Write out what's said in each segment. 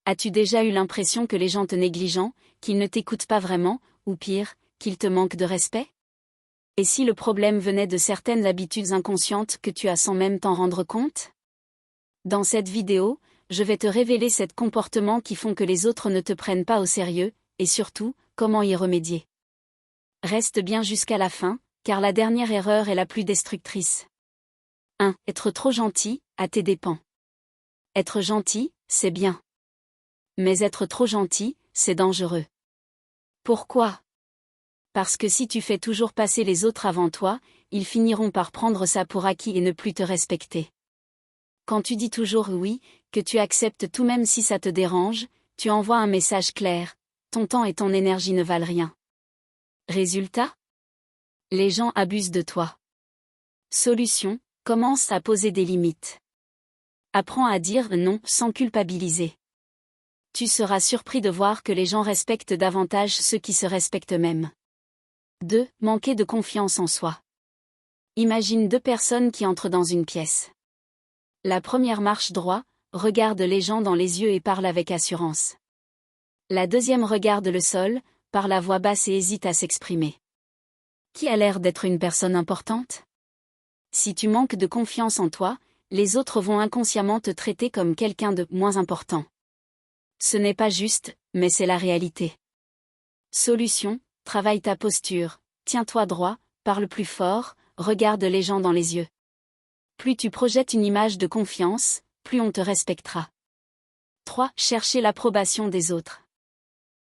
As-tu déjà eu l'impression que les gens te négligent, qu'ils ne t'écoutent pas vraiment, ou pire, qu'ils te manquent de respect? Et si le problème venait de certaines habitudes inconscientes que tu as sans même t'en rendre compte? Dans cette vidéo, je vais te révéler ces comportements qui font que les autres ne te prennent pas au sérieux, et surtout, comment y remédier. Reste bien jusqu'à la fin, car la dernière erreur est la plus destructrice. 1. Être trop gentil, à tes dépens. Être gentil, c'est bien. Mais être trop gentil, c'est dangereux. Pourquoi? Parce que si tu fais toujours passer les autres avant toi, ils finiront par prendre ça pour acquis et ne plus te respecter. Quand tu dis toujours oui, que tu acceptes tout même si ça te dérange, tu envoies un message clair, ton temps et ton énergie ne valent rien. Résultat? Les gens abusent de toi. Solution, commence à poser des limites. Apprends à dire non sans culpabiliser. Tu seras surpris de voir que les gens respectent davantage ceux qui se respectent eux-mêmes. 2. Manquer de confiance en soi. Imagine deux personnes qui entrent dans une pièce. La première marche droit, regarde les gens dans les yeux et parle avec assurance. La deuxième regarde le sol, parle à voix basse et hésite à s'exprimer. Qui a l'air d'être une personne importante? Si tu manques de confiance en toi, les autres vont inconsciemment te traiter comme quelqu'un de moins important. Ce n'est pas juste, mais c'est la réalité. Solution, travaille ta posture, tiens-toi droit, parle plus fort, regarde les gens dans les yeux. Plus tu projettes une image de confiance, plus on te respectera. 3. Chercher l'approbation des autres.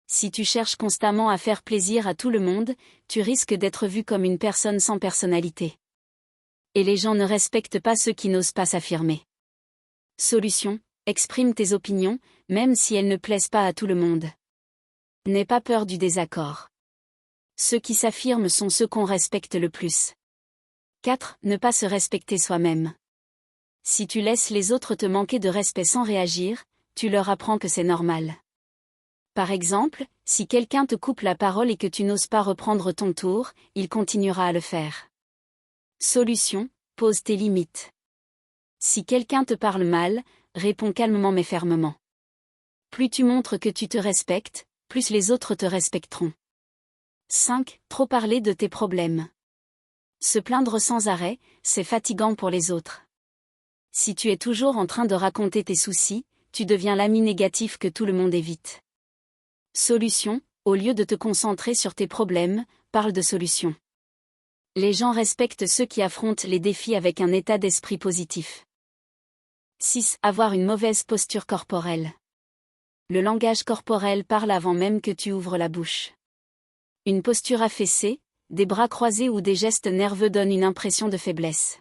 Si tu cherches constamment à faire plaisir à tout le monde, tu risques d'être vu comme une personne sans personnalité. Et les gens ne respectent pas ceux qui n'osent pas s'affirmer. Solution, exprime tes opinions, même si elles ne plaisent pas à tout le monde. N'aie pas peur du désaccord. Ceux qui s'affirment sont ceux qu'on respecte le plus. 4. Ne pas se respecter soi-même. Si tu laisses les autres te manquer de respect sans réagir, tu leur apprends que c'est normal. Par exemple, si quelqu'un te coupe la parole et que tu n'oses pas reprendre ton tour, il continuera à le faire. Solution, pose tes limites. Si quelqu'un te parle mal, réponds calmement mais fermement. Plus tu montres que tu te respectes, plus les autres te respecteront. 5. Trop parler de tes problèmes. Se plaindre sans arrêt, c'est fatigant pour les autres. Si tu es toujours en train de raconter tes soucis, tu deviens l'ami négatif que tout le monde évite. Solution, au lieu de te concentrer sur tes problèmes, parle de solutions. Les gens respectent ceux qui affrontent les défis avec un état d'esprit positif. 6. Avoir une mauvaise posture corporelle. Le langage corporel parle avant même que tu ouvres la bouche. Une posture affaissée, des bras croisés ou des gestes nerveux donnent une impression de faiblesse.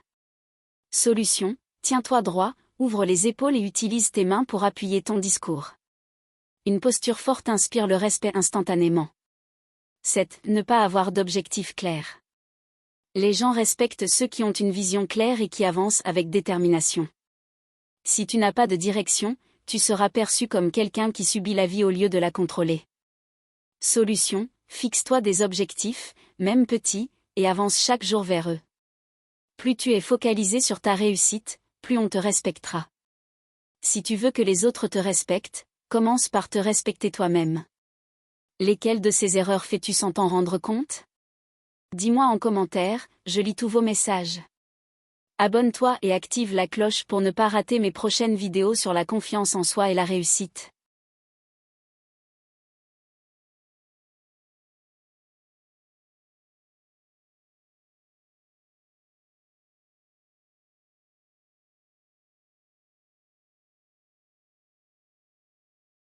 Solution, tiens-toi droit, ouvre les épaules et utilise tes mains pour appuyer ton discours. Une posture forte inspire le respect instantanément. 7. Ne pas avoir d'objectif clair. Les gens respectent ceux qui ont une vision claire et qui avancent avec détermination. Si tu n'as pas de direction, tu seras perçu comme quelqu'un qui subit la vie au lieu de la contrôler. Solution, fixe-toi des objectifs, même petits, et avance chaque jour vers eux. Plus tu es focalisé sur ta réussite, plus on te respectera. Si tu veux que les autres te respectent, commence par te respecter toi-même. Lesquelles de ces erreurs fais-tu sans t'en rendre compte? Dis-moi en commentaire, je lis tous vos messages. Abonne-toi et active la cloche pour ne pas rater mes prochaines vidéos sur la confiance en soi et la réussite.